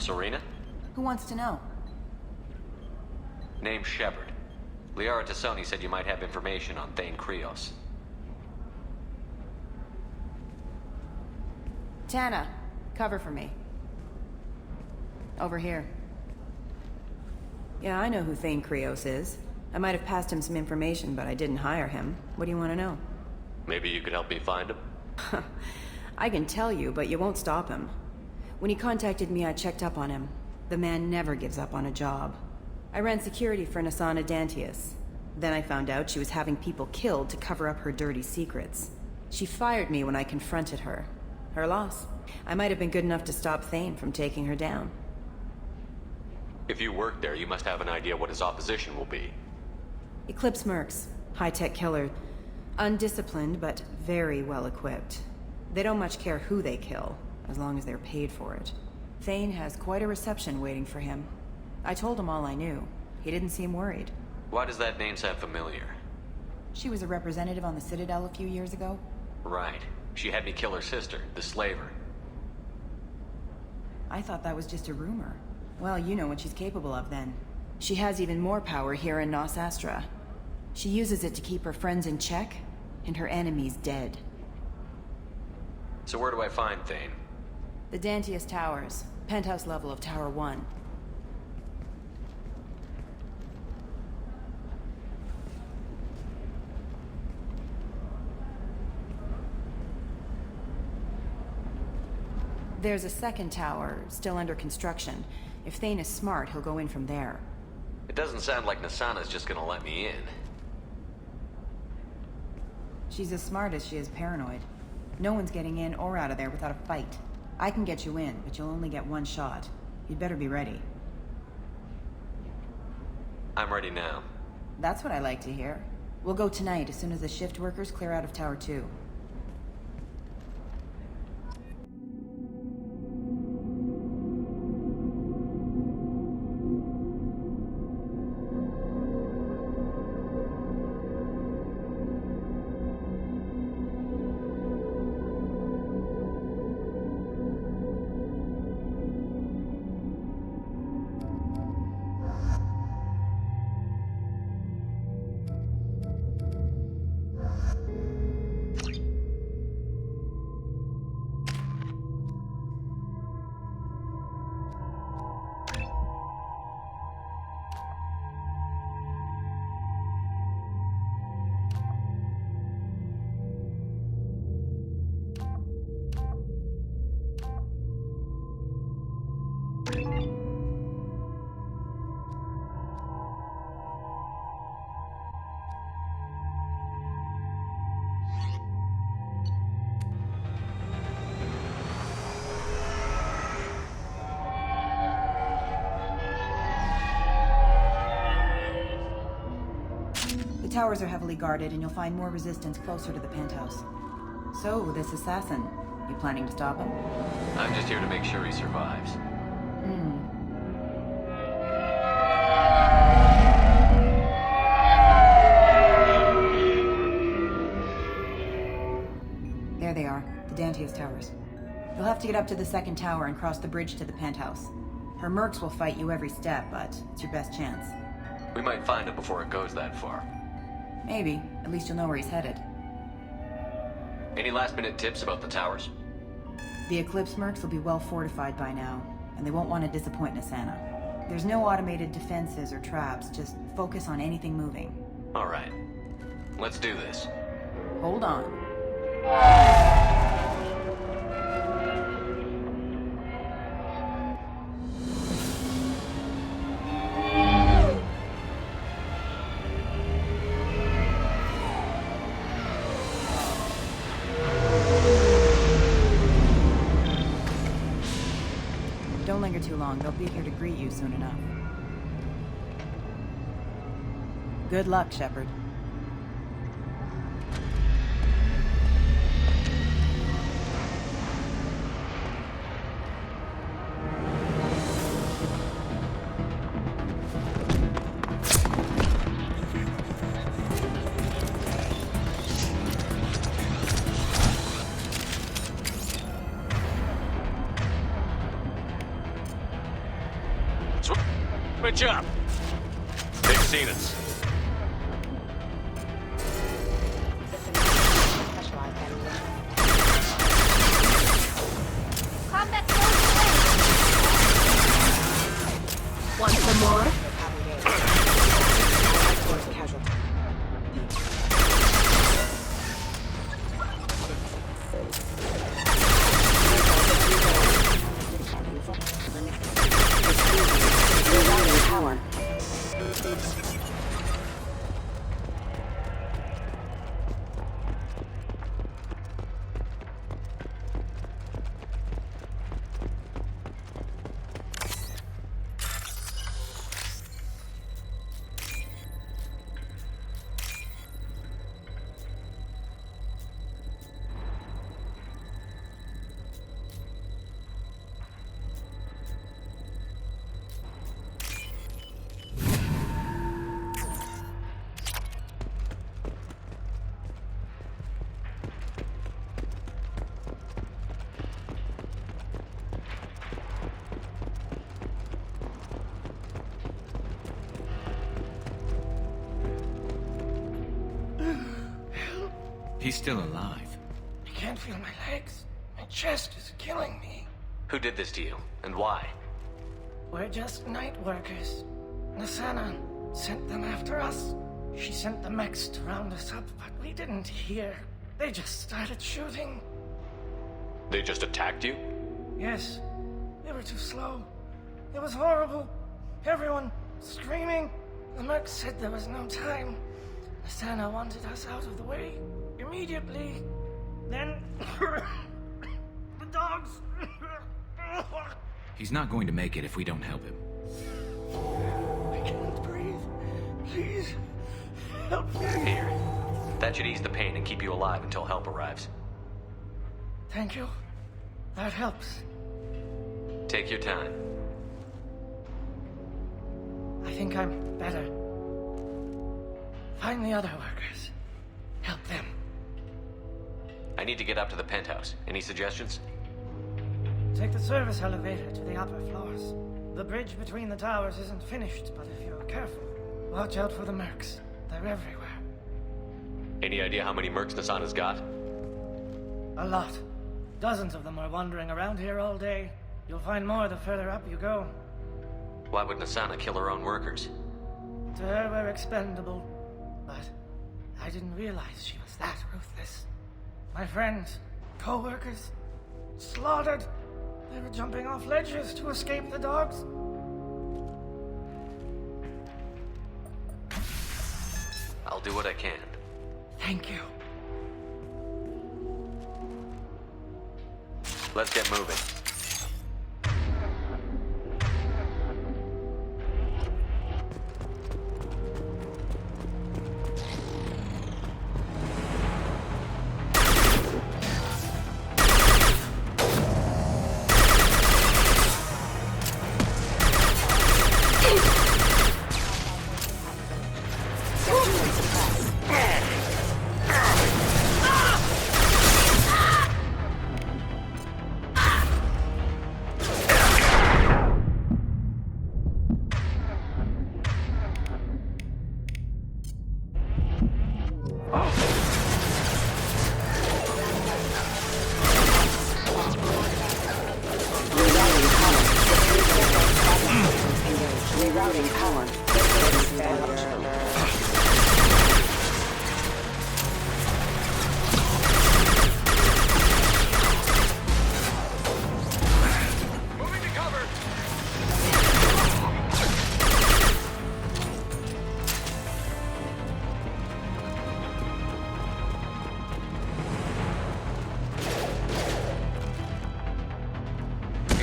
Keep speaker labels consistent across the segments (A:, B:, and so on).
A: Serena?
B: Who wants to know?
A: Name's Shepard. Liara Tassoni said you might have information on Thane Krios.
B: Tana, cover for me. Over here. Yeah, I know who Thane Krios is. I might have passed him some information, but I didn't hire him. What do you want to know?
A: Maybe you could help me find him?
B: I can tell you, but you won't stop him. When he contacted me, I checked up on him. The man never gives up on a job. I ran security for Nasana Dantius. Then I found out she was having people killed to cover up her dirty secrets. She fired me when I confronted her. Her loss. I might have been good enough to stop Thane from taking her down.
A: If you work there, you must have an idea what his opposition will be.
B: Eclipse mercs. High-tech killer. Undisciplined, but very well-equipped. They don't much care who they kill, as long as they're paid for it. Thane has quite a reception waiting for him. I told him all I knew. He didn't seem worried.
A: Why does that name sound familiar?
B: She was a representative on the Citadel a few years ago.
A: Right. She had me kill her sister, the slaver.
B: I thought that was just a rumor. Well, you know what she's capable of then. She has even more power here in Nos Astra. She uses it to keep her friends in check, and her enemies dead.
A: So where do I find Thane?
B: The Dantius Towers. Penthouse level of Tower 1. There's a second tower, still under construction. If Thane is smart, he'll go in from there.
A: It doesn't sound like Nasana's just gonna let me in.
B: She's as smart as she is paranoid. No one's getting in or out of there without a fight. I can get you in, but you'll only get one shot. You'd better be ready.
A: I'm ready now.
B: That's what I like to hear. We'll go tonight as soon as the shift workers clear out of Tower 2. The towers are heavily guarded, and you'll find more resistance closer to the penthouse. So, this assassin, you planning to stop him?
A: I'm just here to make sure he survives.
B: There they are, the Dantius Towers. You'll have to get up to the second tower and cross the bridge to the penthouse. Her mercs will fight you every step, but it's your best chance.
A: We might find him before it goes that far.
B: Maybe. At least you'll know where he's headed.
A: Any last-minute tips about the towers?
B: The Eclipse mercs will be well fortified by now, and they won't want to disappoint Nasana. There's no automated defenses or traps, just focus on anything moving.
A: All right. Let's do this.
B: Hold on. Don't linger too long. They'll be here to greet you soon enough. Good luck, Shepard.
A: Switch up! They've seen us.
C: Combat want some more? Power.
D: He's still alive.
E: I can't feel my legs. My chest is killing me.
A: Who did this to you, and why?
E: We're just night workers. Nasana sent them after us. She sent the mechs to round us up, but we didn't hear. They just started shooting.
A: They just attacked you?
E: Yes, they were too slow. It was horrible. Everyone screaming. The mechs said there was no time. Nasana wanted us out of the way. Immediately. Then... the dogs...
D: He's not going to make it if we don't help him.
E: I can't breathe. Please, help me.
A: Here. That should ease the pain and keep you alive until help arrives.
E: Thank you. That helps.
A: Take your time.
E: I think I'm better. Find the other workers. Help them.
A: I need to get up to the penthouse. Any suggestions?
E: Take the service elevator to the upper floors. The bridge between the towers isn't finished, but if you're careful, watch out for the mercs. They're everywhere.
A: Any idea how many mercs Nasana's got?
E: A lot. Dozens of them are wandering around here all day. You'll find more the further up you go.
A: Why would Nasana kill her own workers?
E: To her, we're expendable. But I didn't realize she was that ruthless. My friends, co-workers, slaughtered. They were jumping off ledges to escape the dogs.
A: I'll do what I can.
E: Thank you.
A: Let's get moving.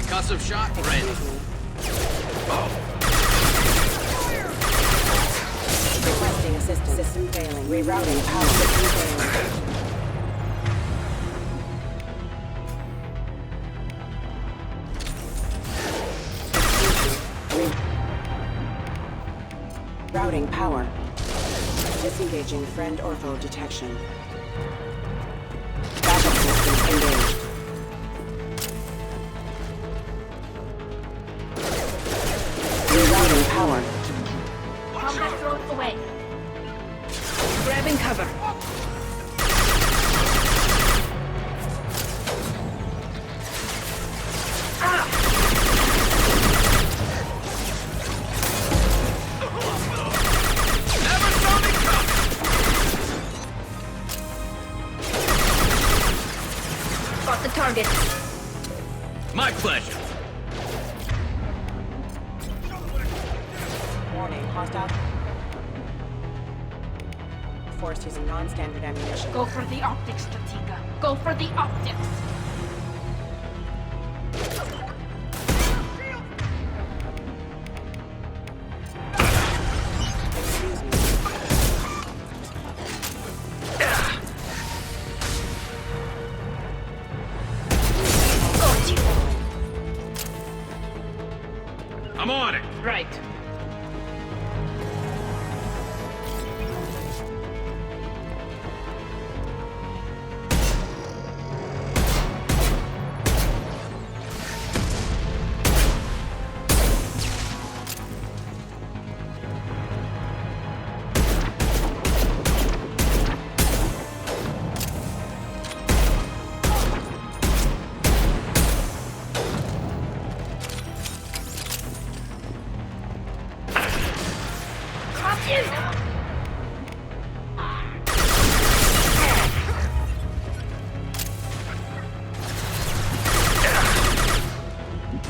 D: Concussive shot ready.
C: Requesting assistance. System failing. Rerouting power. System failing. Routing power. Disengaging friend or foe detection. Backup systems engaged. Rerouting power. power.
F: Combat drone away.
B: Grabbing cover.
D: Never saw me coming!
F: Got the target.
D: My pleasure.
C: Warning, hostile. Forced using non-standard ammunition.
F: Go for the optics, Strateга. Go for the optics.
C: Excuse me.
F: Got you.
D: I'm on it.
F: Right.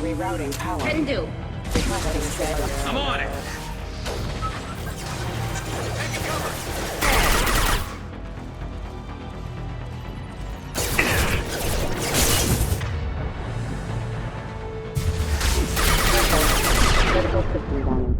C: Rerouting power.
F: Can do.
C: Requesting set.
D: I'm on it.
C: Critical system damage.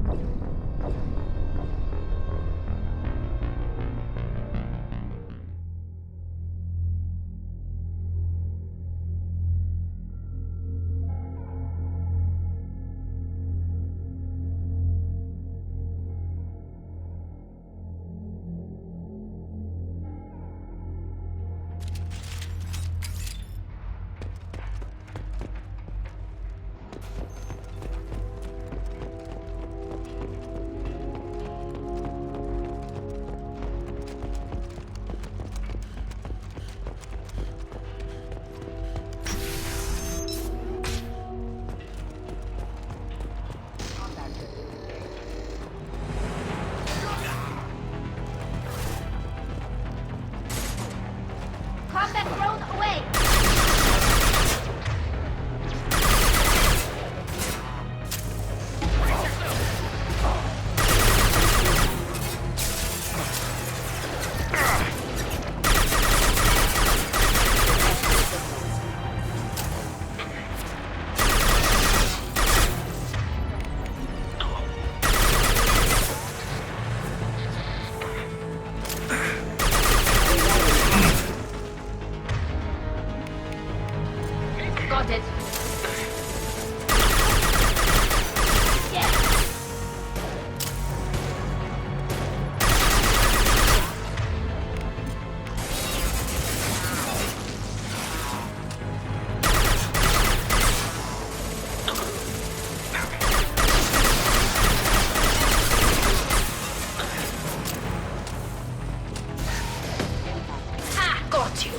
F: Combat drone away. Got it. Yeah. Ah, got you.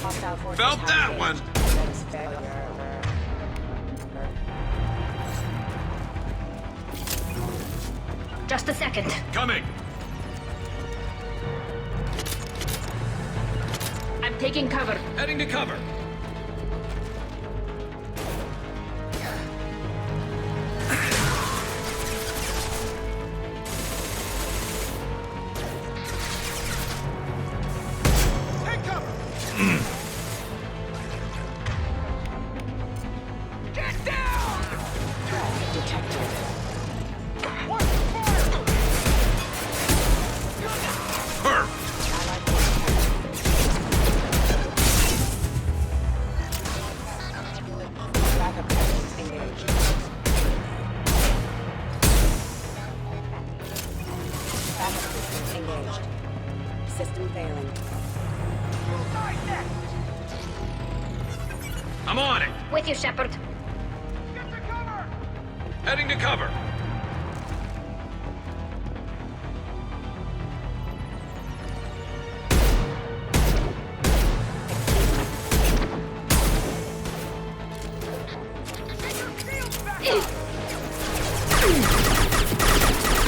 C: Hostile forces
D: Felt
C: have
D: that
C: engaged.
D: one.
F: Just a second.
D: Coming.
F: I'm taking cover.
D: Heading to cover. Take cover. Get down.
C: Threat detected.
D: Watch the fire. Perfect.
C: Allied forces have backup forces engaged. System failing.
D: Who's die next?
G: I'm on it.
F: With you, Shepard.
D: Get to cover!
G: Heading to cover.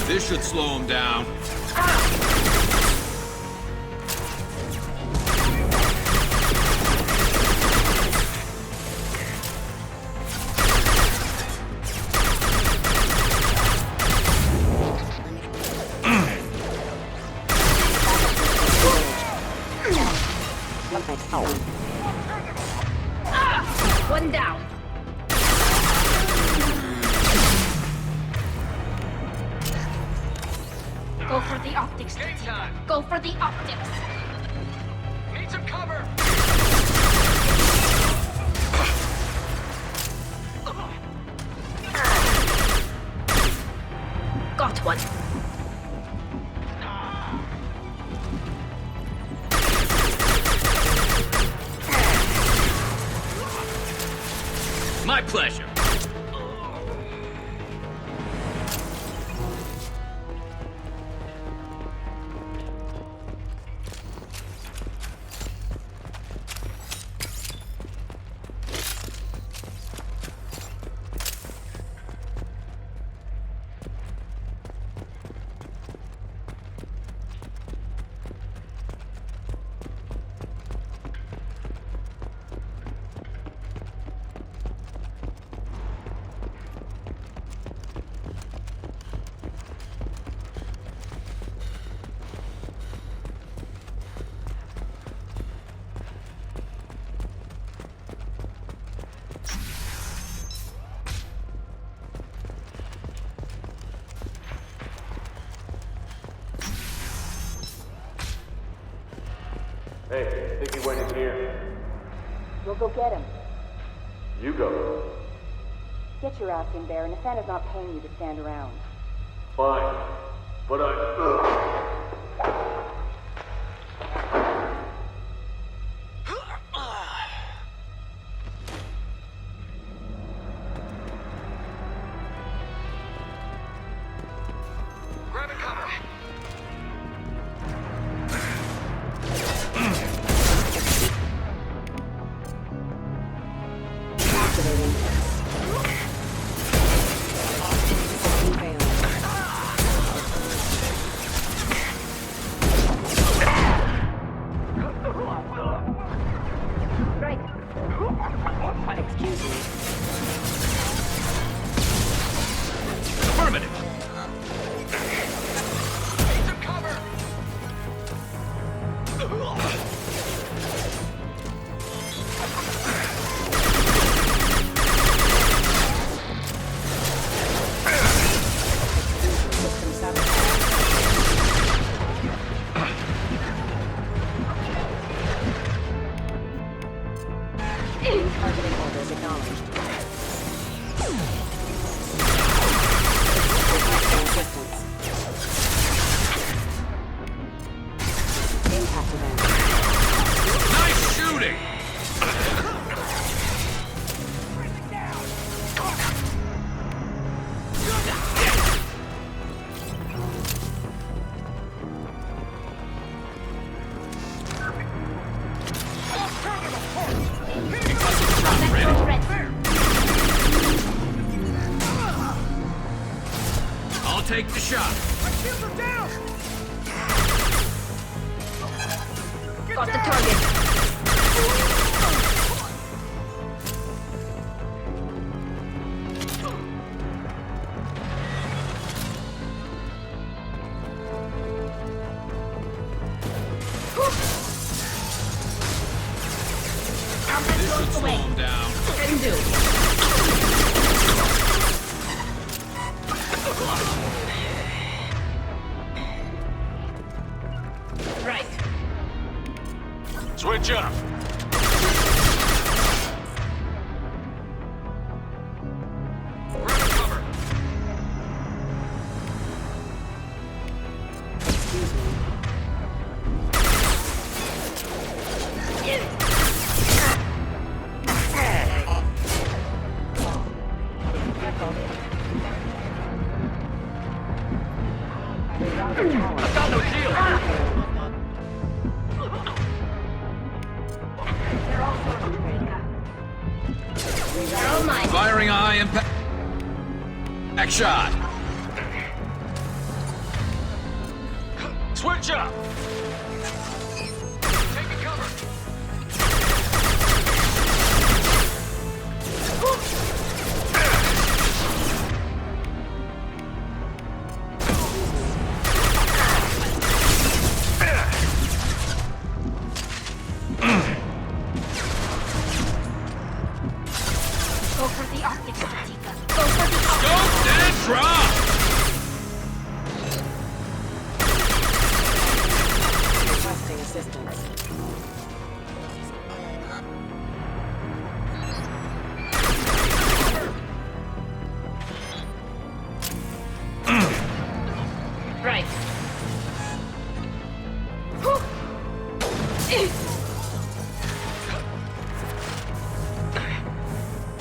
G: This should slow him down.
F: One down. Go for the optics.
D: Game time!
F: Go for the optics.
D: Need some cover!
F: Got one.
G: My pleasure.
H: Hey, think he went in here?
I: We'll go get him.
H: You go.
I: Get your ass in there, and Nathana's not paying you to stand around.
H: Fine. But I...
D: Grab a cover!
C: Activating. System failing.
F: Right.
C: Excuse me.
G: Affirmative.
D: Need some cover!
C: System sabotage. Targeting orders acknowledged. Requesting assistance. Impact event.
G: Nice shooting.
F: Sector ready.
G: I'll take the shot.
D: My shields are down! Get
F: Got the
D: down!
F: target.
G: This should slow
F: Away.
G: him down.
F: Can do. Right.
A: Switch up.
D: Grab a cover!
C: Excuse me.
G: Firing a high impact. Back shot.
A: Switch up!
D: Taking cover.
F: Go for the optics, Tika. Go for the optics.
G: Scope and drop!
C: Requesting assistance.
F: Right.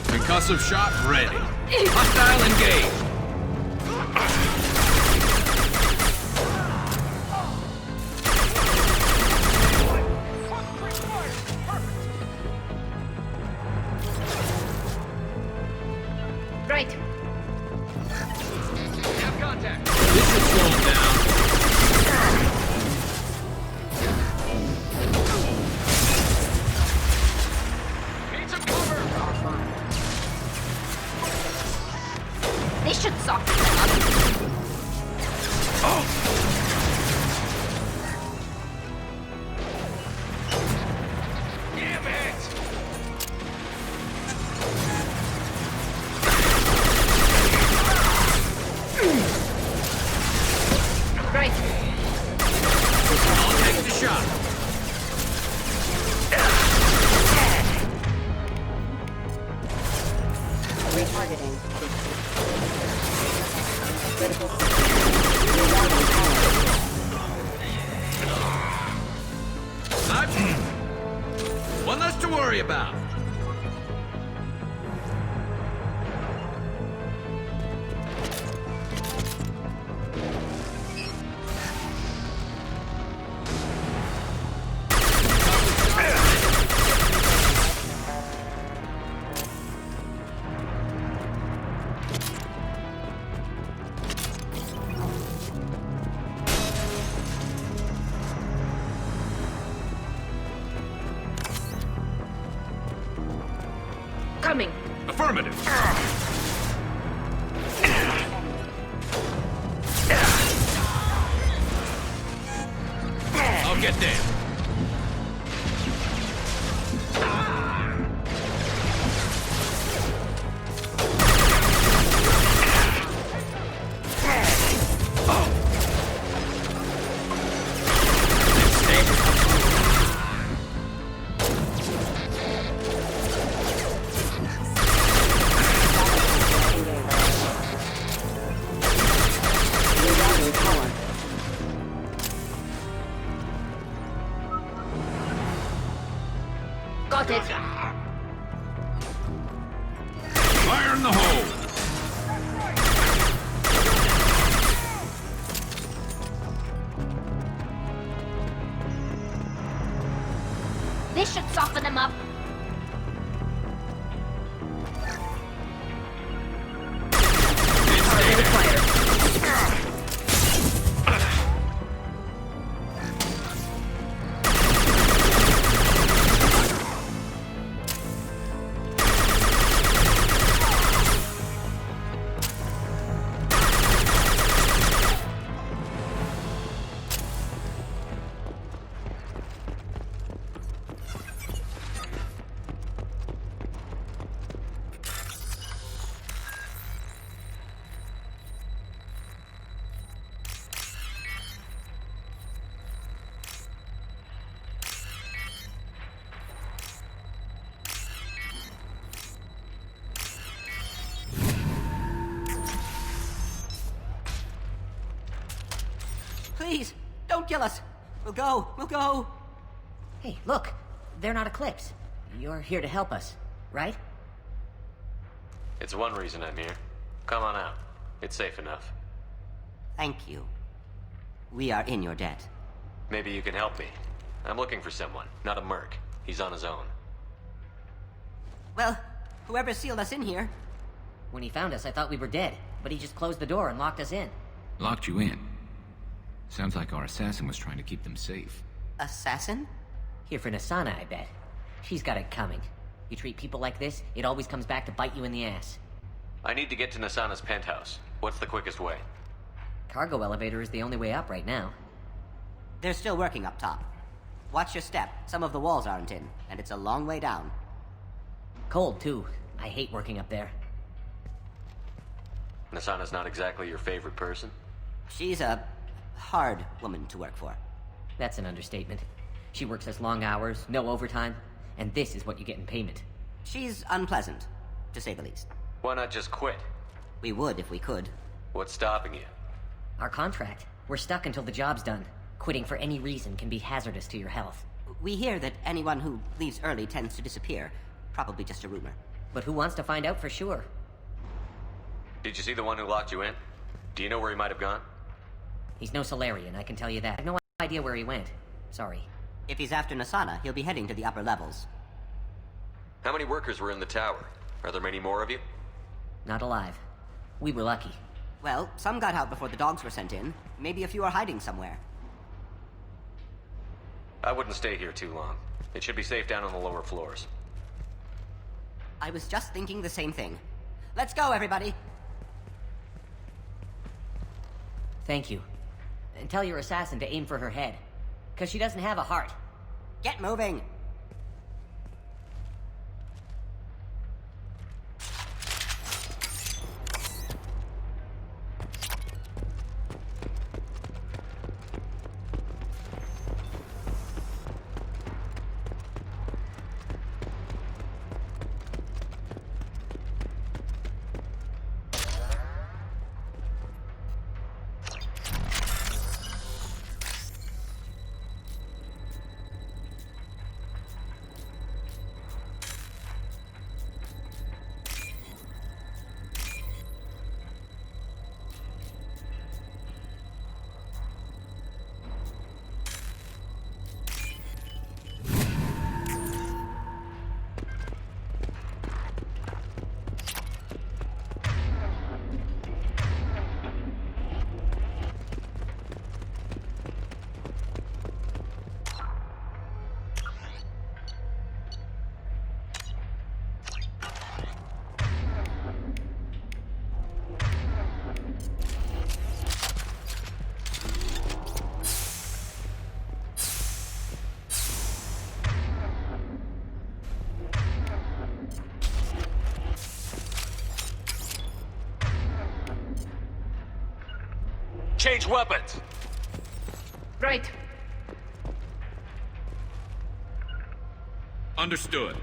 G: Concussive shot ready. Hostile engaged.
F: Right.
D: Have contact.
G: This should slow him down.
D: Need some cover.
F: This should soften them up.
D: Damn it.
F: Right.
G: I'll take the shot.
C: Retargeting. Critical system. Rerouting power.
G: One less to worry about.
F: Coming.
G: Affirmative. I'll get there.
C: Rerouting power.
F: Got it.
G: Fire in the hole.
F: This should soften them up.
J: Please, don't kill us. We'll go.
K: Hey, look. They're not Eclipse. You're here to help us, right?
A: It's one reason I'm here. Come on out. It's safe enough.
J: Thank you. We are in your debt.
A: Maybe you can help me. I'm looking for someone, not a merc. He's on his own.
J: Well, whoever sealed us in here,
K: When he found us, I thought we were dead, but he just closed the door and locked us in.
L: Locked you in? Sounds like our assassin was trying to keep them safe.
J: Assassin?
K: Here for Nasana, I bet. She's got it coming. You treat people like this, it always comes back to bite you in the ass.
A: I need to get to Nasana's penthouse. What's the quickest way?
K: Cargo elevator is the only way up right now.
J: They're still working up top. Watch your step. Some of the walls aren't in, and it's a long way down.
K: Cold, too. I hate working up there.
A: Nasana's not exactly your favorite person?
J: She's a hard woman to work for.
K: That's an understatement. She works us long hours, no overtime, and this is what you get in payment.
J: She's unpleasant, to say the least.
A: Why not just quit?
J: We would if we could.
A: What's stopping you?
K: Our contract. We're stuck until the job's done. Quitting for any reason can be hazardous to your health.
J: We hear that anyone who leaves early tends to disappear. Probably just a rumor.
K: But who wants to find out for sure?
A: Did you see the one who locked you in? Do you know where he might have gone?
K: He's no Solarian, I can tell you that. I have no idea where he went. Sorry.
J: If he's after Nasana, he'll be heading to the upper levels.
A: How many workers were in the tower? Are there many more of you?
K: Not alive. We were lucky.
J: Well, some got out before the dogs were sent in. Maybe a few are hiding somewhere.
A: I wouldn't stay here too long. It should be safe down on the lower floors.
J: I was just thinking the same thing. Let's go, everybody!
K: Thank you. And tell your assassin to aim for her head. 'Cause she doesn't have a heart.
J: Get moving!
A: Change weapons!
F: Right.
G: Understood.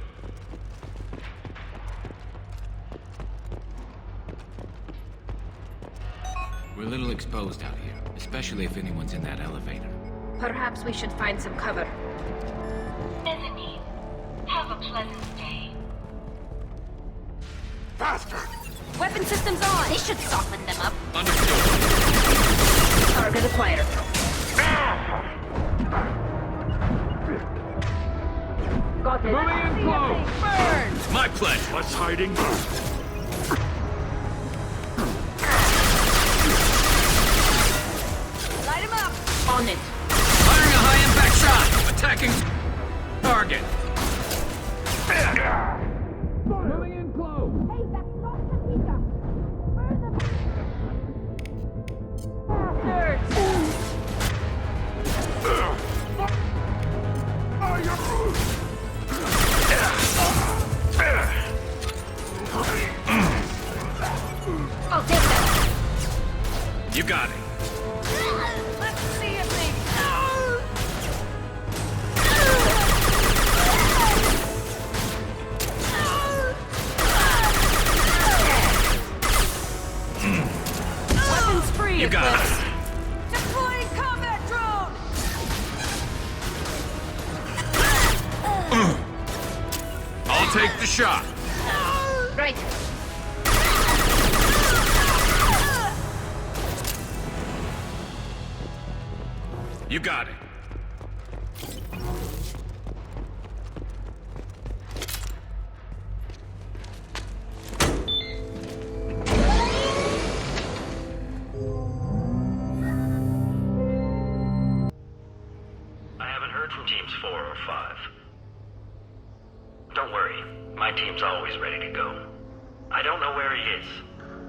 L: We're a little exposed out here, especially if anyone's in that elevator.
F: Perhaps we should find some cover.
I: Mezzanine. Have a pleasant day.
D: Faster!
F: Weapon systems on! They should soften them up.
G: Understood.
F: Target acquired. Got it.
G: Moving in close.
F: Burn!
G: My pleasure.
D: What's hiding?
F: Light him up! On it.
G: Firing a high-impact shot. Attacking target. Moving in close.
F: Hey, that's not Shatika! Where the... I'll take that.
G: You got it.
F: Let's see if they... Weapons free.
G: You got
F: Eclipse.
G: it.
F: Deploying combat drone.
G: I'll take the shot.
F: Right.
G: You got it.
M: have. Don't worry, my team's always ready to go. I don't know where he is.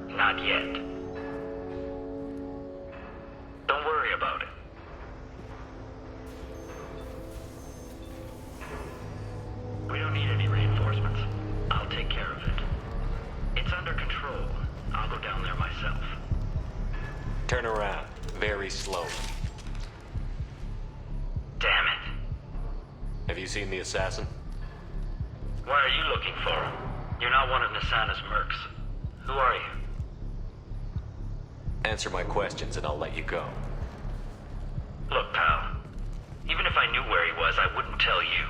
M: Not yet. Don't worry about it. We don't need any reinforcements. I'll take care of it. It's under control. I'll go down there myself.
A: Turn around. Very slowly.
M: Damn it.
A: Have you seen the assassin?
M: Why are you looking for him? You're not one of Nasana's mercs. Who are you?
A: Answer my questions and I'll let you go.
M: Look, pal. Even if I knew where he was, I wouldn't tell you.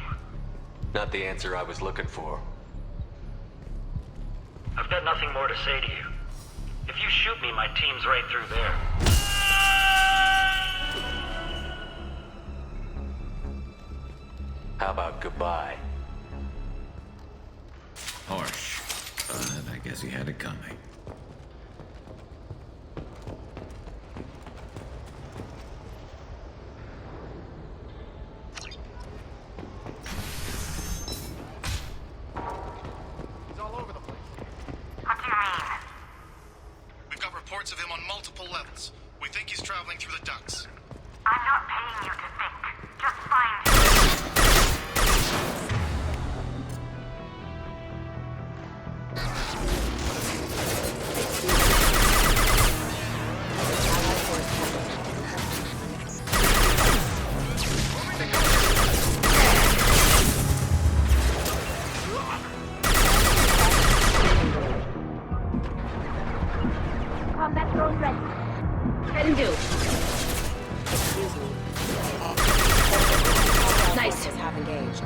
A: Not the answer I was looking for.
M: I've got nothing more to say to you. If you shoot me, my team's right through there.
A: How about goodbye?
L: Harsh, but I guess he had it coming.
D: He's all over the place.
F: What do you mean?
N: We've got reports of him on multiple levels. We think he's traveling through the ducts.
F: I'm not paying you to think. Just find him.
I: Combat drone ready.
F: Can do.
C: Excuse me.
F: Nice.
C: Have engaged.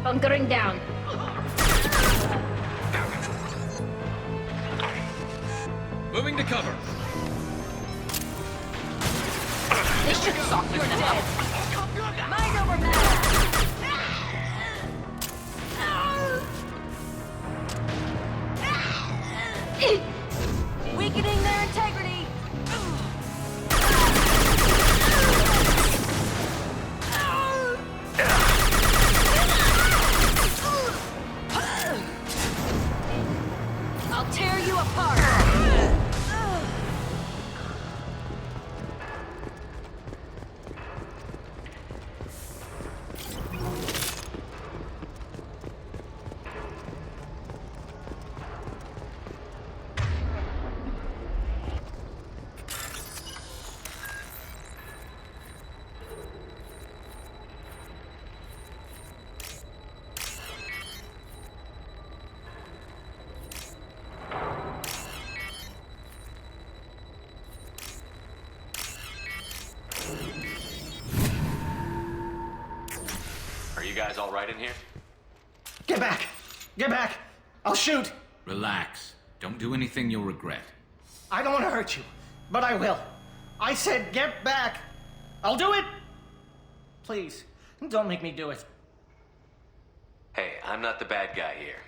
F: Bunkering down.
G: Moving to cover.
F: This should sock you in the head. Mind over matter. Weakening their integrity. I'll tear you apart.
A: Are you guys all right in here?
E: Get back! Get back! I'll shoot!
L: Relax. Don't do anything you'll regret.
E: I don't want to hurt you, but I will. I said get back! I'll do it! Please, don't make me do it.
A: Hey, I'm not the bad guy here.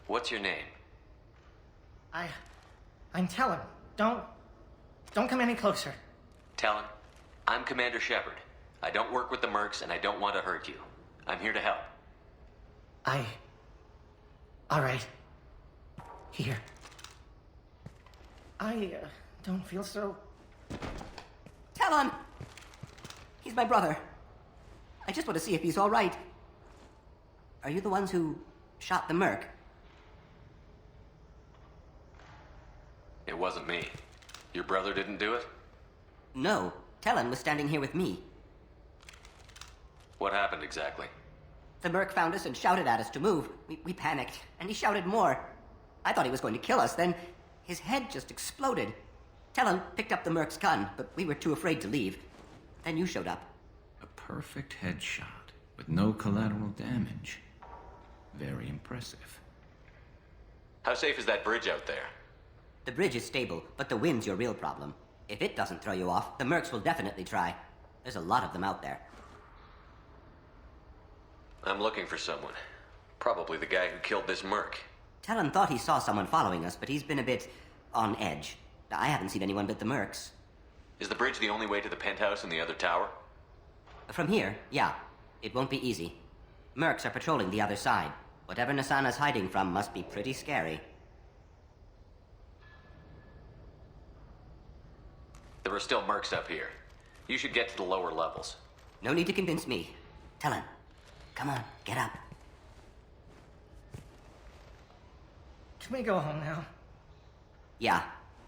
A: What's your name?
E: I'm telling. Don't come any closer.
A: Tell him. I'm Commander Shepard. I don't work with the mercs and I don't want to hurt you. I'm here to help.
E: All right. Here. I don't feel so...
J: Tell him! He's my brother. I just want to see if he's all right. Are you the ones who shot the merc?
A: It wasn't me. Your brother didn't do it?
J: No. Talon was standing here with me.
A: What happened exactly?
J: The merc found us and shouted at us to move. We panicked, and he shouted more. I thought he was going to kill us, then his head just exploded. Talon picked up the merc's gun, but we were too afraid to leave. Then you showed up.
L: A perfect headshot with no collateral damage. Very impressive.
A: How safe is that bridge out there?
J: The bridge is stable, but the wind's your real problem. If it doesn't throw you off, the mercs will definitely try. There's a lot of them out there.
A: I'm looking for someone. Probably the guy who killed this merc.
J: Talon thought he saw someone following us, but he's been a bit on edge. I haven't seen anyone but the mercs.
A: Is the bridge the only way to the penthouse in the other tower?
J: From here, yeah. It won't be easy. Mercs are patrolling the other side. Whatever Nasana's hiding from must be pretty scary.
A: There are still mercs up here. You should get to the lower levels.
J: No need to convince me. Talon, come on, get up.
E: Can we go home now?
J: Yeah,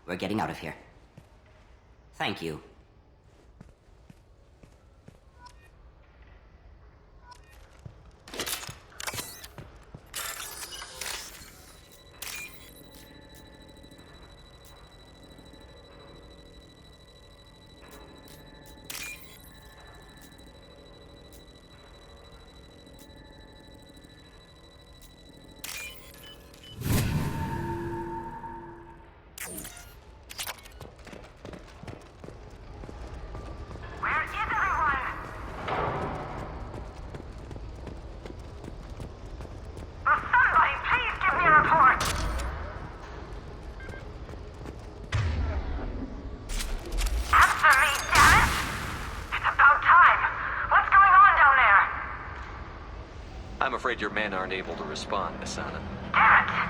J: we're getting out of here. Thank you.
A: I'm afraid your men aren't able to respond, Asana.
F: Damn it!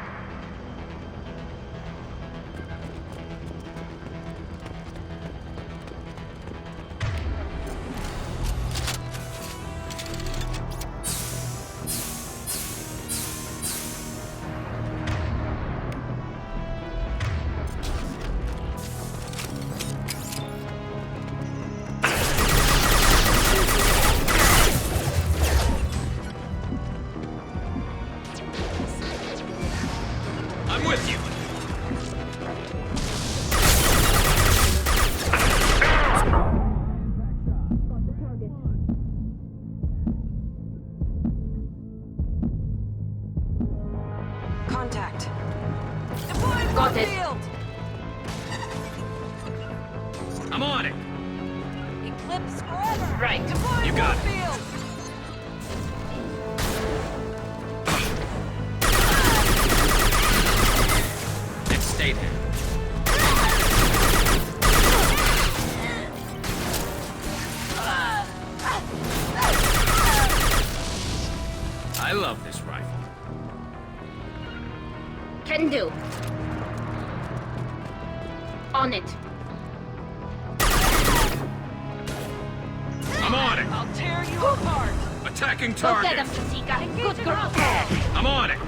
C: Contact.
F: Got it.
G: I'm on it.
F: Eclipse forever. Right.
G: You got it. Then stay there. I love this rifle.
F: Can do. On it.
G: I'm on it.
C: I'll tear you apart.
G: Attacking
F: Go
G: target.
F: get him, Jessica. Good girl.
G: I'm on it.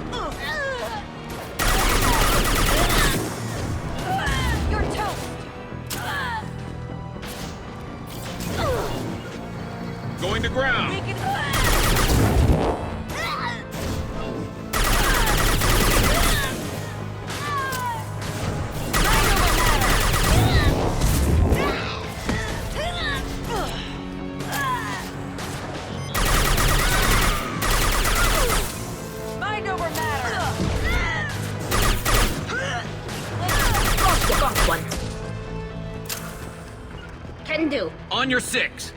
F: You're toast.
G: Going to ground.
C: Mind over matter.
F: Got one. Can do.
G: On your 6.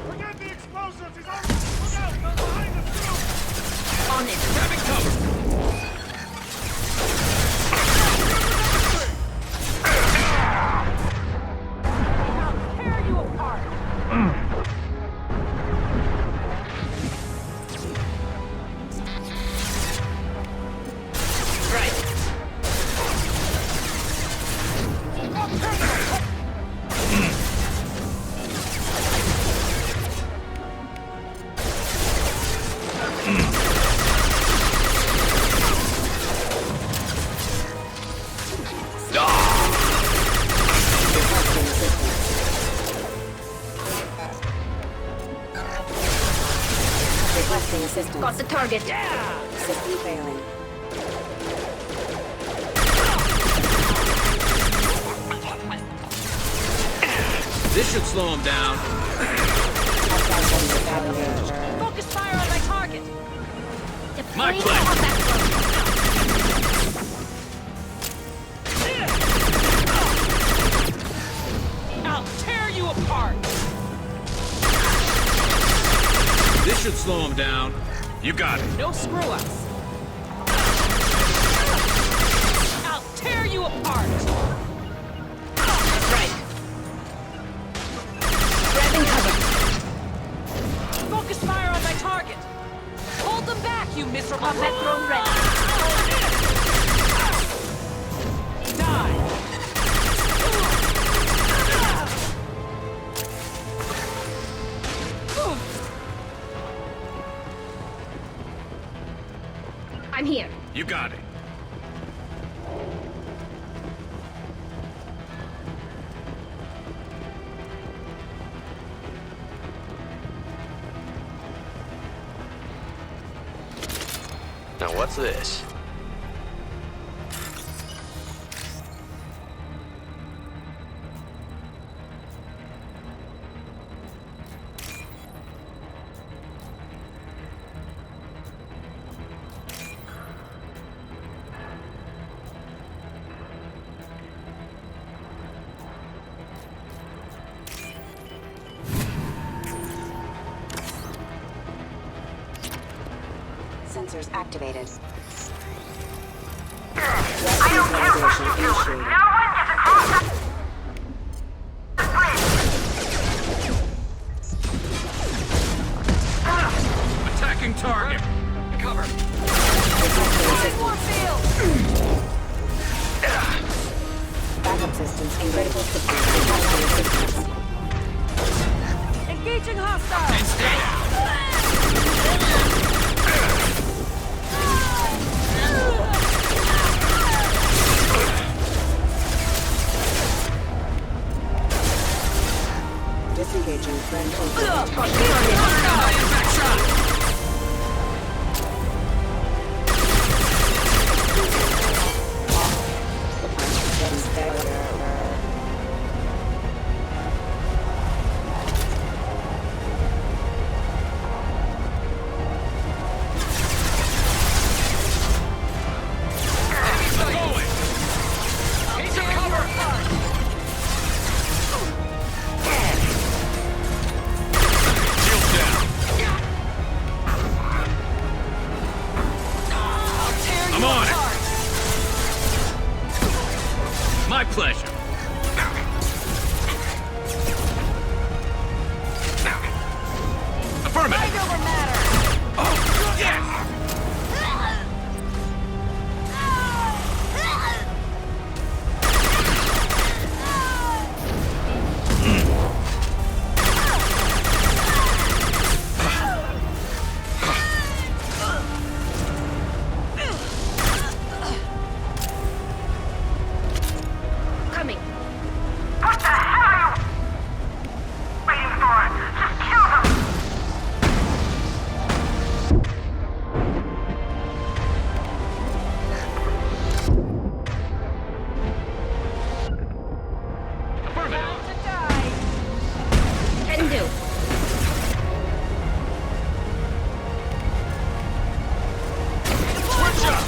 N: Forget the explosives! He's on! Look out! They're behind us too!
F: On it.
G: Grabbing cover.
C: I'll tear you apart.
F: Right.
C: Requesting assistance.
F: Got the target.
C: System failing.
G: This should slow him down.
F: Focus fire on my target.
G: My
F: Deploying
G: plan.
F: combat drone. I'll tear you apart.
G: This should slow him down. You got it.
F: No screw-ups. I'll tear you apart. That's right. Grabbing cover. Focus fire on my target. Hold them back, you miserable. Combat drone ready. Die. I'm here.
G: You got it.
A: Now what's this?
C: Sensors activated.
M: I don't care what you do. No one gets across the bridge.
G: Attacking target. Cover.
C: Backup systems in critical systems.
F: Engaging hostile.
C: Disengaging friend over.
G: Impact shot. I'm on it. My pleasure. Affirmative.
F: Mind over matter.
G: Oh, yes.
F: Coming.
M: What the hell are you waiting for? Just kill them.
F: Bound to die. Can do.
G: Switch up.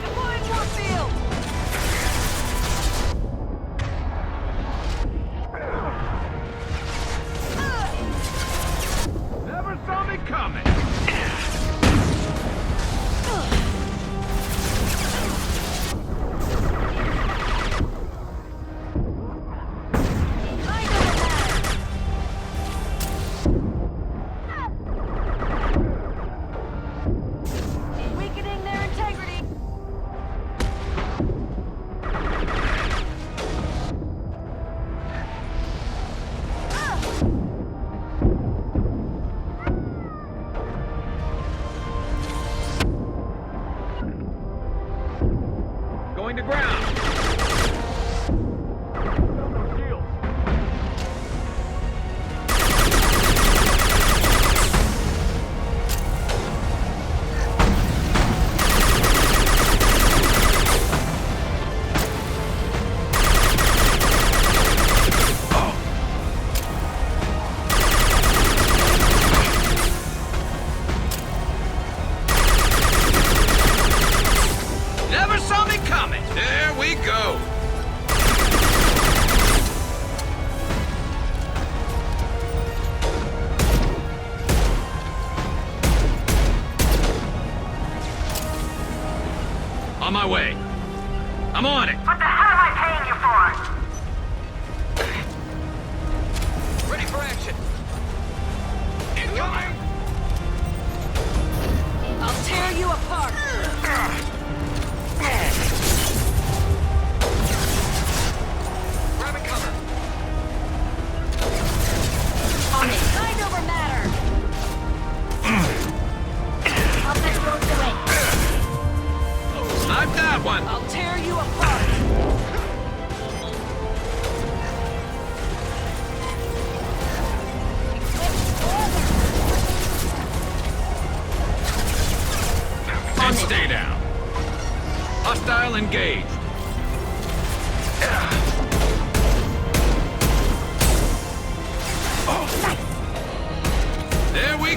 F: Deploying force field.
G: Never saw me coming.
F: Mind over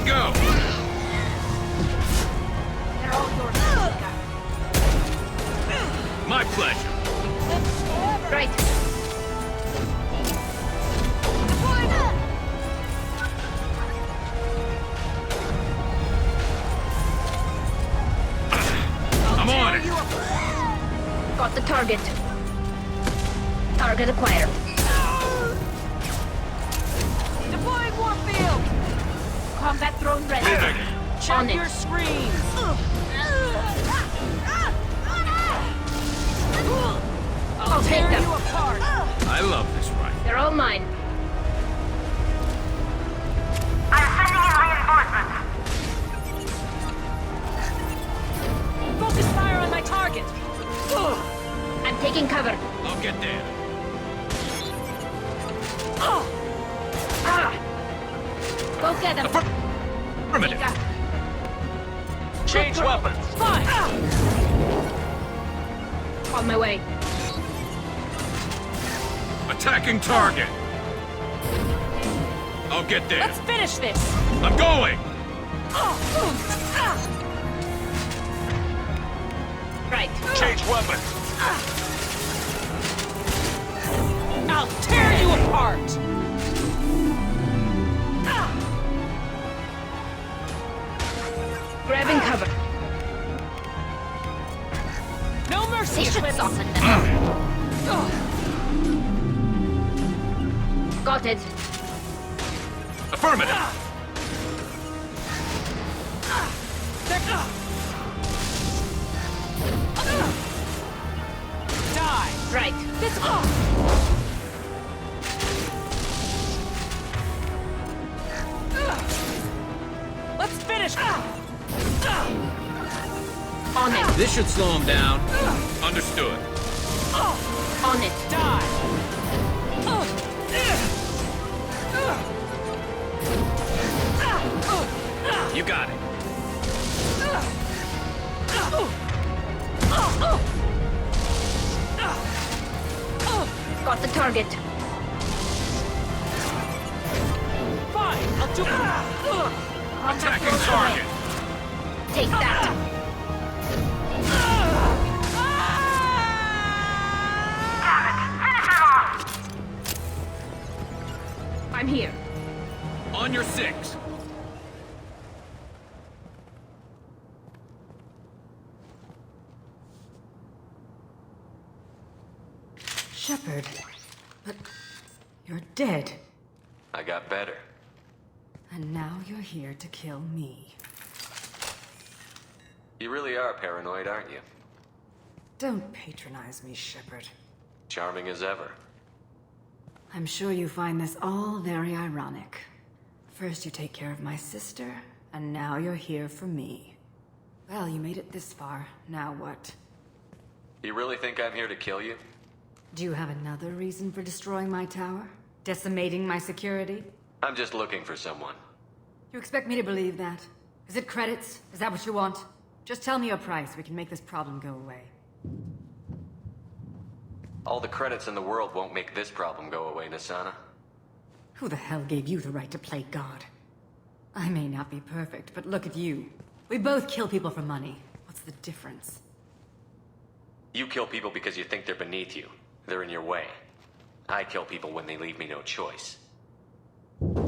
G: go!
F: They're all yours.
G: My pleasure.
F: Right.
G: I'm on it.
F: Got the target. Target acquired. Deploying warfield. Combat drone ready.
G: Moving.
F: On it. Your screens. I'll take them. You apart.
G: I love this ride.
F: They're all mine.
O: I'm sending in reinforcements.
F: Focus fire on my target. I'm taking cover.
G: I'll get there.
F: Go get them.
G: Affirmative.
A: Change weapons.
F: Fine. On my way.
G: Attacking target. I'll get there.
F: Let's finish this.
G: I'm going.
F: Right.
A: Change weapons.
F: I'll tear you apart. Grabbing cover. No mercy. They should soften them. Got it.
G: Affirmative.
F: Die. Right. This. Let's finish. On it.
G: This should slow him down. Understood.
F: On it. Die.
G: You got it.
F: Got the target. Fine, I'll do it.
G: Attacking target.
F: Take that. I'm here.
G: On your 6.
B: Shepard, but you're dead.
A: I got better.
B: And now you're here to kill me.
A: You really are paranoid, aren't you?
B: Don't patronize me, Shepard.
A: Charming as ever.
B: I'm sure you find this all very ironic. First you take care of my sister, and now you're here for me. Well, you made it this far. Now what?
A: You really think I'm here to kill you?
B: Do you have another reason for destroying my tower? Decimating my security?
A: I'm just looking for someone.
B: You expect me to believe that? Is it credits? Is that what you want? Just tell me your price. We can make this problem go away.
A: All the credits in the world won't make this problem go away, Nasana.
B: Who the hell gave you the right to play God? I may not be perfect, but look at you. We both kill people for money. What's the difference?
A: You kill people because you think they're beneath you. They're in your way. I kill people when they leave me no choice.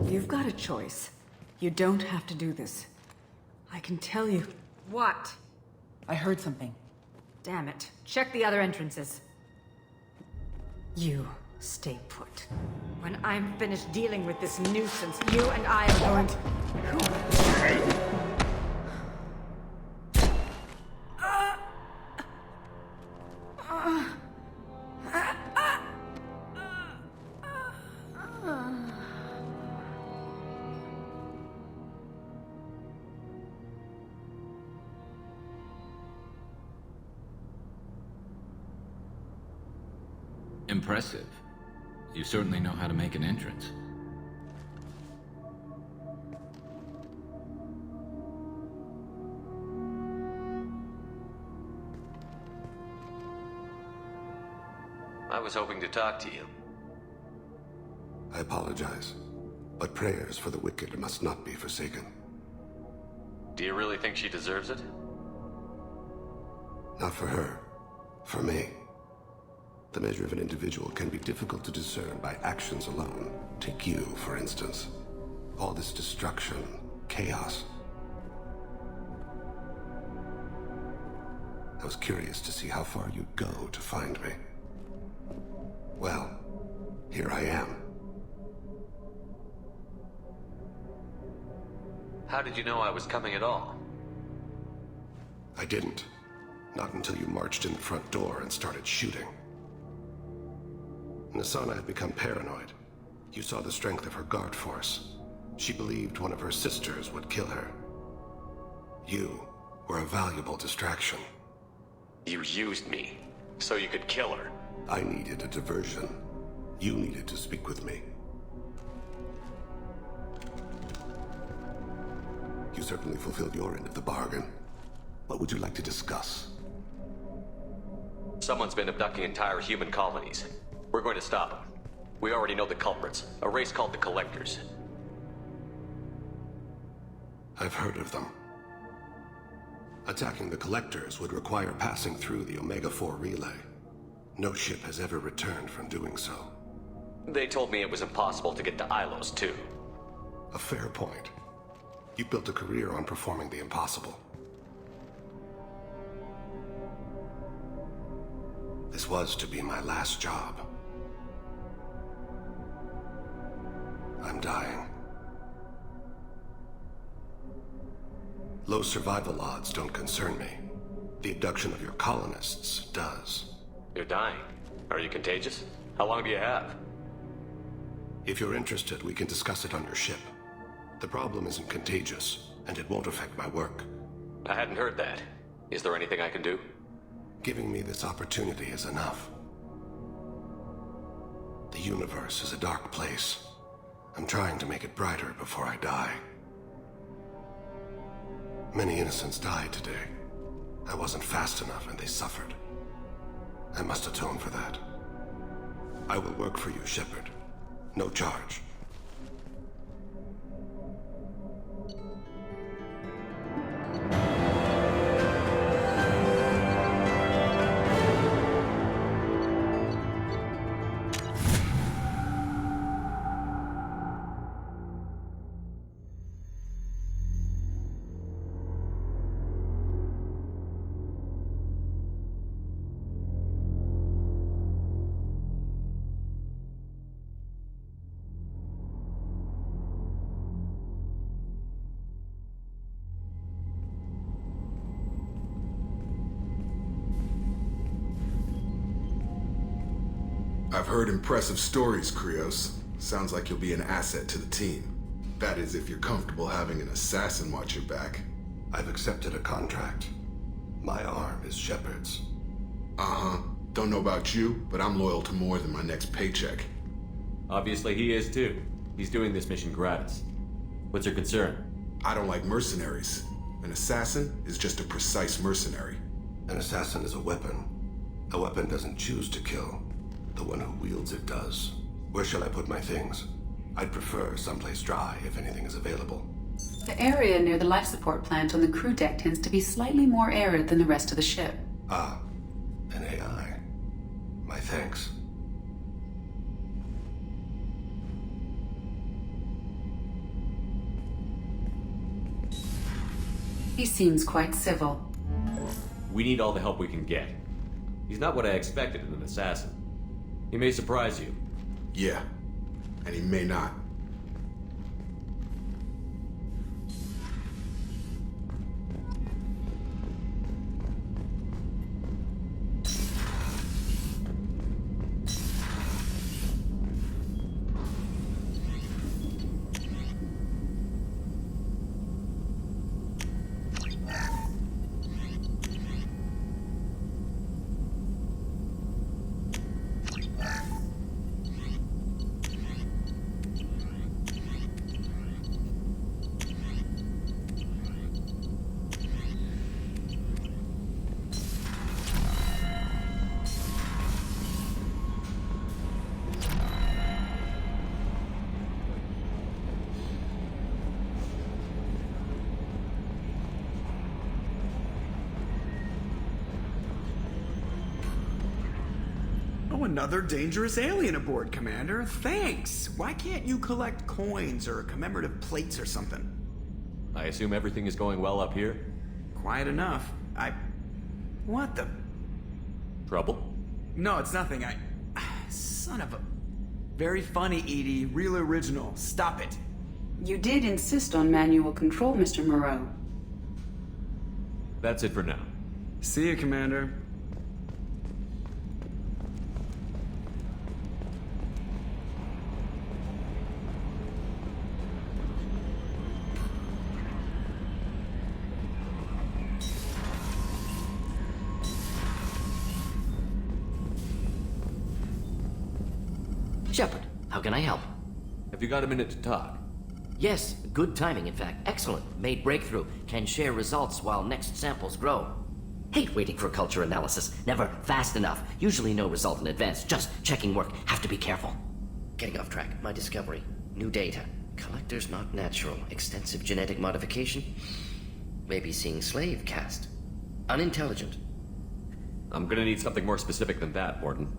B: You've got a choice. You don't have to do this. I can tell you. What?
E: I heard something.
B: Damn it. Check the other entrances. You stay put. When I'm finished dealing with this nuisance, you and I are going to...
L: Impressive. You certainly know how to make an entrance.
A: I was hoping to talk to you.
P: I apologize, but prayers for the wicked must not be forsaken.
A: Do you really think she deserves it?
P: Not for her. For me. The measure of an individual can be difficult to discern by actions alone. Take you, for instance. All this destruction, chaos. I was curious to see how far you'd go to find me. Well, here I am.
A: How did you know I was coming at all?
P: I didn't. Not until you marched in the front door and started shooting. Nasana had become paranoid. You saw the strength of her guard force. She believed one of her sisters would kill her. You were a valuable distraction.
A: You used me, so you could kill her.
P: I needed a diversion. You needed to speak with me. You certainly fulfilled your end of the bargain. What would you like to discuss?
A: Someone's been abducting entire human colonies. We're going to stop them. We already know the culprits, a race called the Collectors.
P: I've heard of them. Attacking the Collectors would require passing through the Omega-4 relay. No ship has ever returned from doing so.
A: They told me it was impossible to get to Ilos, too.
P: A fair point. You built a career on performing the impossible. This was to be my last job. I'm dying. Low survival odds don't concern me. The abduction of your colonists does.
A: You're dying. Are you contagious? How long do you have?
P: If you're interested, we can discuss it on your ship. The problem isn't contagious, and it won't affect my work.
A: I hadn't heard that. Is there anything I can do?
P: Giving me this opportunity is enough. The universe is a dark place. I'm trying to make it brighter before I die. Many innocents died today. I wasn't fast enough and they suffered. I must atone for that. I will work for you, Shepard. No charge.
Q: I've heard impressive stories, Krios. Sounds like you'll be an asset to the team. That is, if you're comfortable having an assassin watch your back.
P: I've accepted a contract. My arm is Shepard's.
Q: Uh-huh. Don't know about you, but I'm loyal to more than my next paycheck.
R: Obviously he is too. He's doing this mission gratis. What's your concern?
Q: I don't like mercenaries. An assassin is just a precise mercenary.
P: An assassin is a weapon. A weapon doesn't choose to kill. The one who wields it does. Where shall I put my things? I'd prefer someplace dry if anything is available.
S: The area near the life support plant on the crew deck tends to be slightly more arid than the rest of the ship.
P: Ah, an AI. My thanks.
S: He seems quite civil.
R: We need all the help we can get. He's not what I expected in an assassin. He may surprise you.
Q: Yeah, and he may not.
T: Another dangerous alien aboard, Commander. Thanks. Why can't you collect coins or commemorative plates or something?
R: I assume everything is going well up here?
T: Quiet enough. What the...
R: Trouble?
T: No, it's nothing. Son of a... Very funny, Edie. Real original. Stop it.
S: You did insist on manual control, Mr. Moreau.
R: That's it for now.
T: See you, Commander.
J: Shepard, how can I help?
R: Have you got a minute to talk?
J: Yes, good timing, in fact. Excellent. Made breakthrough. Can share results while next samples grow. Hate waiting for culture analysis. Never fast enough. Usually no result in advance. Just checking work. Have to be careful. Getting off track. My discovery. New data. Collectors not natural. Extensive genetic modification. Maybe seeing slave caste. Unintelligent.
R: I'm gonna need something more specific than that, Warden.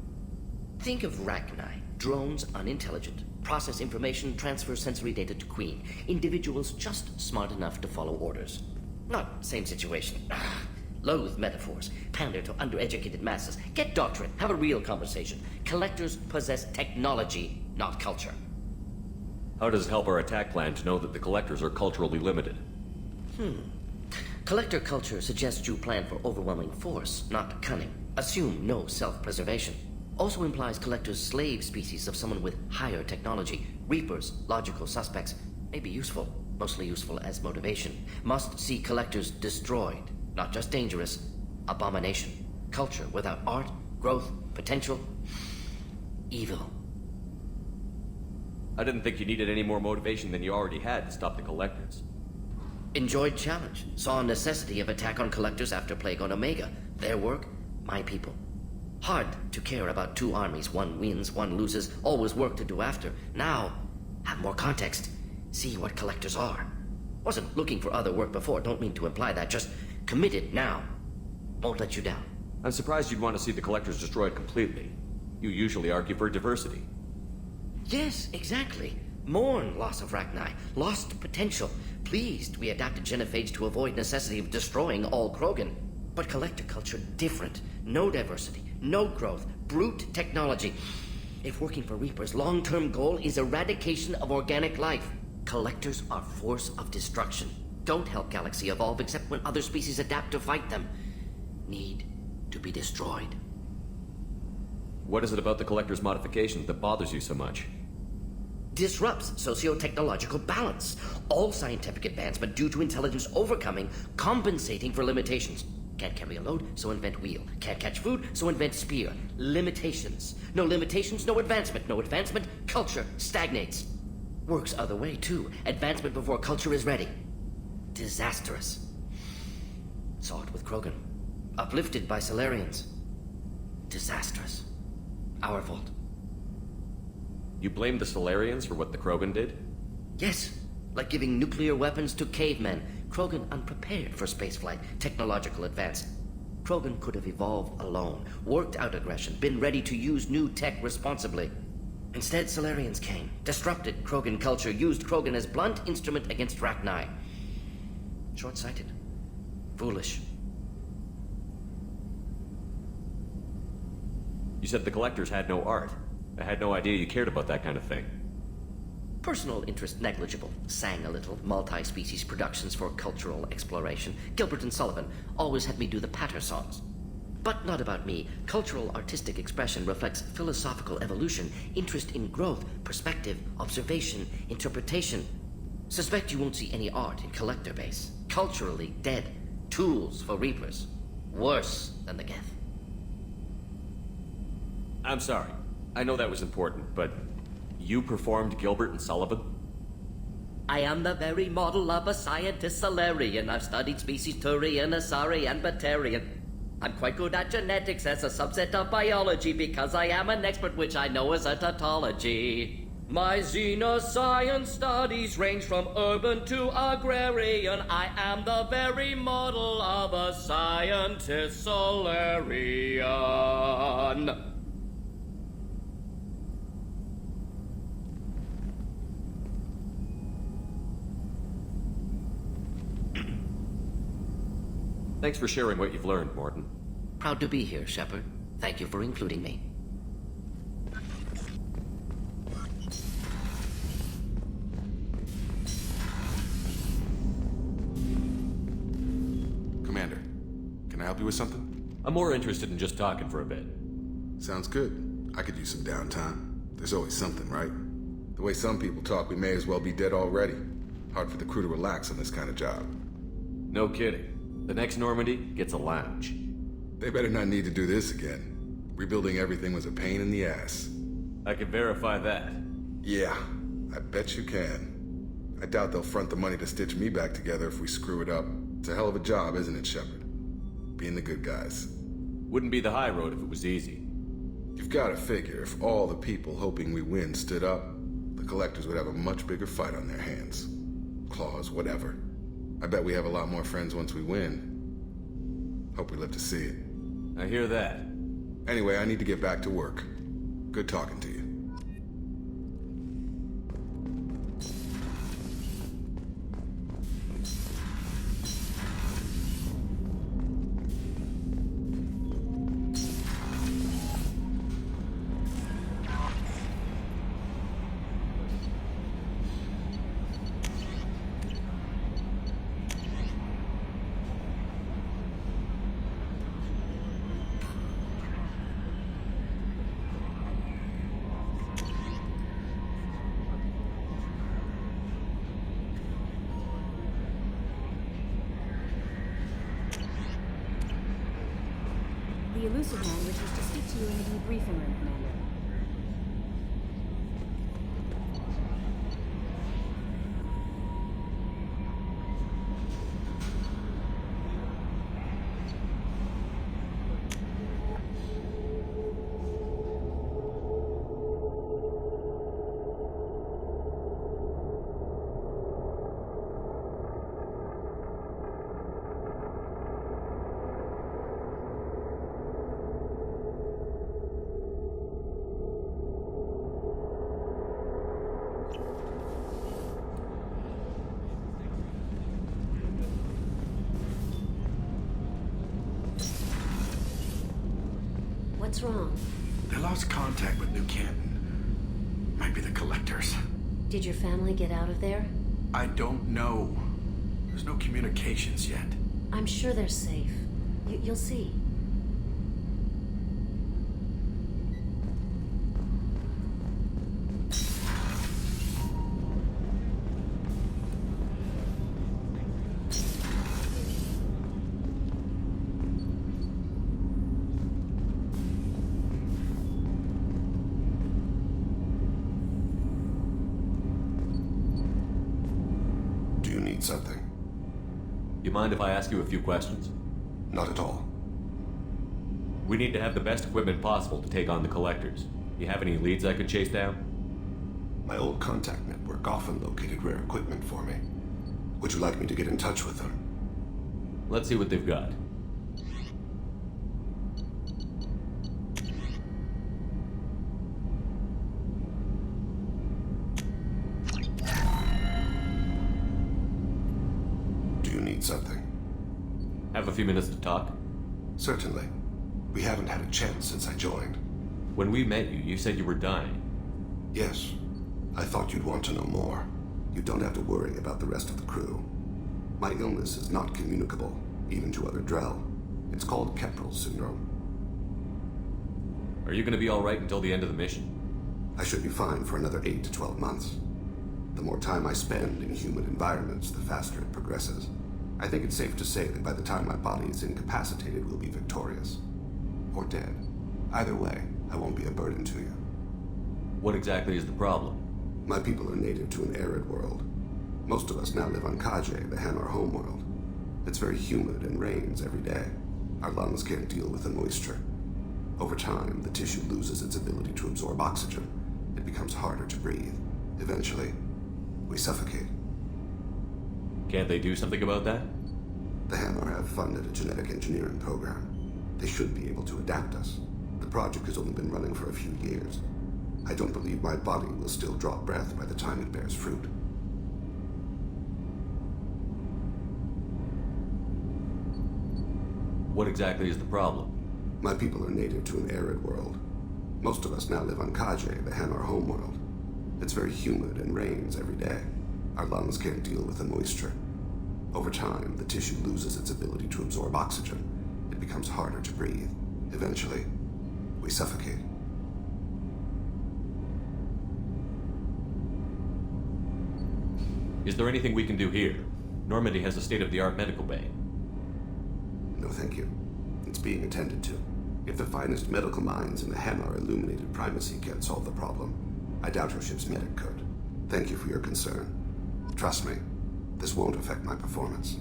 J: Think of Rachni. Drones unintelligent. Process information, transfer sensory data to Queen. Individuals just smart enough to follow orders. Not same situation. Loathe metaphors. Pander to undereducated masses. Get doctrine. Have a real conversation. Collectors possess technology, not culture.
R: How does it help our attack plan to know that the collectors are culturally limited?
J: Collector culture suggests you plan for overwhelming force, not cunning. Assume no self-preservation. Also implies collectors slave species of someone with higher technology. Reapers, logical suspects, may be useful, mostly useful as motivation. Must see collectors destroyed, not just dangerous, abomination. Culture without art, growth, potential, evil.
R: I didn't think you needed any more motivation than you already had to stop the collectors.
J: Enjoyed challenge. Saw necessity of attack on collectors after Plague on Omega. Their work, my people. Hard to care about two armies. One wins, one loses. Always work to do after. Now, have more context. See what collectors are. Wasn't looking for other work before. Don't mean to imply that. Just committed now. Won't let you down.
R: I'm surprised you'd want to see the collectors destroyed completely. You usually argue for diversity.
J: Yes, exactly. Mourn loss of Rachni. Lost potential. Pleased we adapted genophage to avoid necessity of destroying all Krogan. But collector culture different. No diversity. No growth. Brute technology. If working for Reapers, long-term goal is eradication of organic life. Collectors are force of destruction. Don't help galaxy evolve except when other species adapt to fight them. Need to be destroyed.
R: What is it about the collector's modification that bothers you so much?
J: Disrupts socio-technological balance. All scientific advancement due to intelligence overcoming, compensating for limitations. Can't carry a load, so invent wheel. Can't catch food, so invent spear. Limitations. No limitations, no advancement. No advancement, culture stagnates. Works other way, too. Advancement before culture is ready. Disastrous. Saw it with Krogan. Uplifted by Solarians. Disastrous. Our fault.
R: You blame the Solarians for what the Krogan did?
J: Yes. Like giving nuclear weapons to cavemen. Krogan unprepared for spaceflight, technological advance. Krogan could have evolved alone, worked out aggression, been ready to use new tech responsibly. Instead, Solarians came, disrupted Krogan culture, used Krogan as blunt instrument against Rachni. Short-sighted. Foolish.
R: You said the collectors had no art. I had no idea you cared about that kind of thing.
J: Personal interest negligible. Sang a little. Multi-species productions for cultural exploration. Gilbert and Sullivan always had me do the patter songs. But not about me. Cultural artistic expression reflects philosophical evolution, interest in growth, perspective, observation, interpretation. Suspect you won't see any art in collector base. Culturally dead. Tools for Reapers. Worse than the Geth.
R: I'm sorry. I know that was important, but you performed Gilbert and Sullivan?
J: I am the very model of a scientist Solarian. I've studied species Turian, Asari, and Batarian. I'm quite good at genetics as a subset of biology because I am an expert, which I know is a tautology. My xenoscience studies range from urban to agrarian. I am the very model of a scientist Solarian.
R: Thanks for sharing what you've learned, Morton.
J: Proud to be here, Shepard. Thank you for including me.
Q: Commander, can I help you with something?
R: I'm more interested in just talking for a bit.
Q: Sounds good. I could use some downtime. There's always something, right? The way some people talk, we may as well be dead already. Hard for the crew to relax on this kind of job.
R: No kidding. The next Normandy gets a lounge.
Q: They better not need to do this again. Rebuilding everything was a pain in the ass.
R: I can verify that.
Q: Yeah, I bet you can. I doubt they'll front the money to stitch me back together if we screw it up. It's a hell of a job, isn't it, Shepard? Being the good guys.
R: Wouldn't be the high road if it was easy.
Q: You've got to figure if all the people hoping we win stood up, the collectors would have a much bigger fight on their hands. Claws, whatever. I bet we have a lot more friends once we win. Hope we live to see it.
R: I hear that.
Q: Anyway, I need to get back to work. Good talking to you.
I: The elusive man wishes to speak to you in the debriefing room, Commander.
U: What's wrong?
T: They lost contact with New Canton. Might be the collectors.
U: Did your family get out of there?
T: I don't know. There's no communications yet.
U: I'm sure they're safe. You'll see.
P: Something.
R: You mind if I ask you a few questions?
P: Not at all.
R: We need to have the best equipment possible to take on the collectors. You have any leads I could chase down?
P: My old contact network often located rare equipment for me. Would you like me to get in touch with them?
R: Let's see what they've got.
P: Something.
R: Have a few minutes to talk?
P: Certainly. We haven't had a chance since I joined.
R: When we met you, you said you were dying.
P: Yes. I thought you'd want to know more. You don't have to worry about the rest of the crew. My illness is not communicable, even to other Drell. It's called Keprel syndrome.
R: Are you going to be alright until the end of the mission?
P: I should be fine for another 8 to 12 months. The more time I spend in human environments, the faster it progresses. I think it's safe to say that by the time my body is incapacitated, we'll be victorious. Or dead. Either way, I won't be a burden to you.
R: What exactly is the problem?
P: My people are native to an arid world. Most of us now live on Kajay, the Hammer homeworld. It's very humid and rains every day. Our lungs can't deal with the moisture. Over time, the tissue loses its ability to absorb oxygen. It becomes harder to breathe. Eventually, we suffocate.
R: Can't they do something about that?
P: The Hammer have funded a genetic engineering program. They should be able to adapt us. The project has only been running for a few years. I don't believe my body will still draw breath by the time it bears fruit.
R: What exactly is the problem?
P: My people are native to an arid world. Most of us now live on Kaje, the Hammer homeworld. It's very humid and rains every day. Our lungs can't deal with the moisture. Over time, the tissue loses its ability to absorb oxygen. It becomes harder to breathe. Eventually, we suffocate.
R: Is there anything we can do here? Normandy has a state-of-the-art medical bay.
P: No, thank you. It's being attended to. If the finest medical minds in the Hammer illuminated primacy can't solve the problem, I doubt your ship's medic could. Thank you for your concern. Trust me, this won't affect my performance.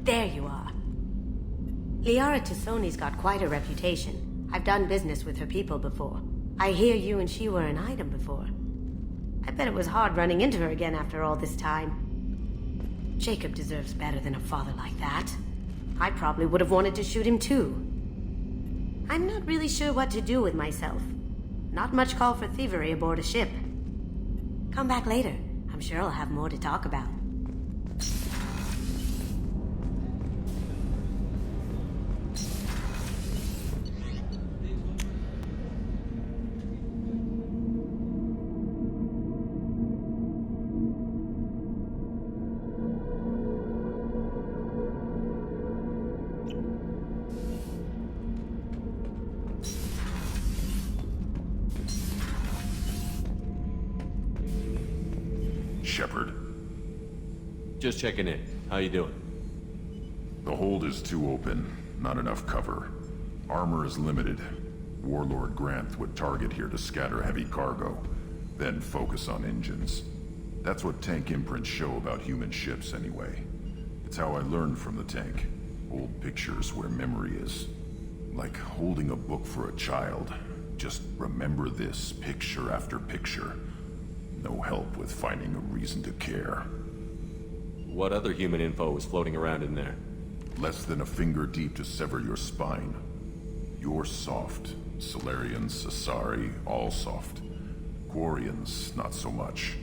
U: There you are. Liara Tassoni's got quite a reputation. I've done business with her people before. I hear you and she were an item before. I bet it was hard running into her again after all this time. Jacob deserves better than a father like that. I probably would have wanted to shoot him too. I'm not really sure what to do with myself. Not much call for thievery aboard a ship. Come back later. I'm sure I'll have more to talk about.
H: Shepard.
R: Just checking in. How you doing?
H: The hold is too open. Not enough cover. Armor is limited. Warlord Granth would target here to scatter heavy cargo, then focus on engines. That's what tank imprints show about human ships anyway. It's how I learned from the tank. Old pictures where memory is. Like holding a book for a child. Just remember this picture after picture. No help with finding a reason to care.
R: What other human info is floating around in there?
H: Less than a finger deep to sever your spine. You're soft. Solarians, Asari, all soft. Quarians, not so much.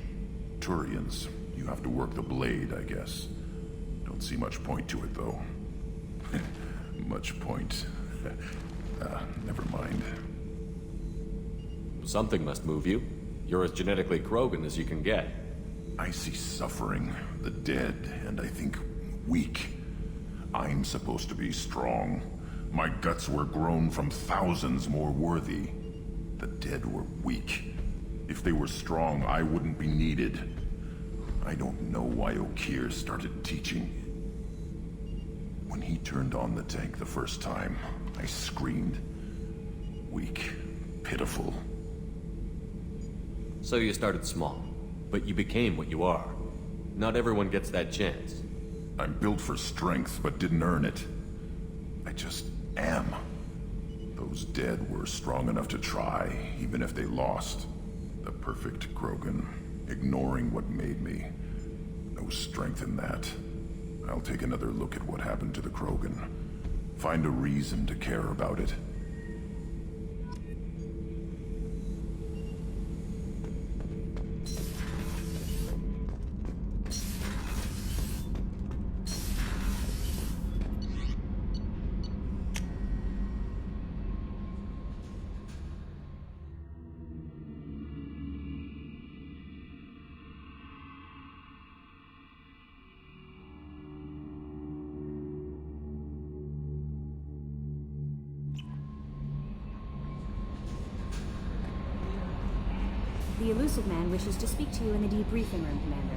H: Turians, you have to work the blade, I guess. Don't see much point to it, though. Much point. Never mind.
R: Something must move you. You're as genetically Krogan as you can get.
H: I see suffering, the dead, and I think weak. I'm supposed to be strong. My guts were grown from thousands more worthy. The dead were weak. If they were strong, I wouldn't be needed. I don't know why Okeer started teaching. When he turned on the tank the first time, I screamed. Weak, pitiful.
R: So you started small, but you became what you are. Not everyone gets that chance.
H: I'm built for strength, but didn't earn it. I just am. Those dead were strong enough to try, even if they lost. The perfect Krogan, ignoring what made me. No strength in that. I'll take another look at what happened to the Krogan. Find a reason to care about it.
V: The Elusive Man wishes to speak to you in the debriefing room, Commander.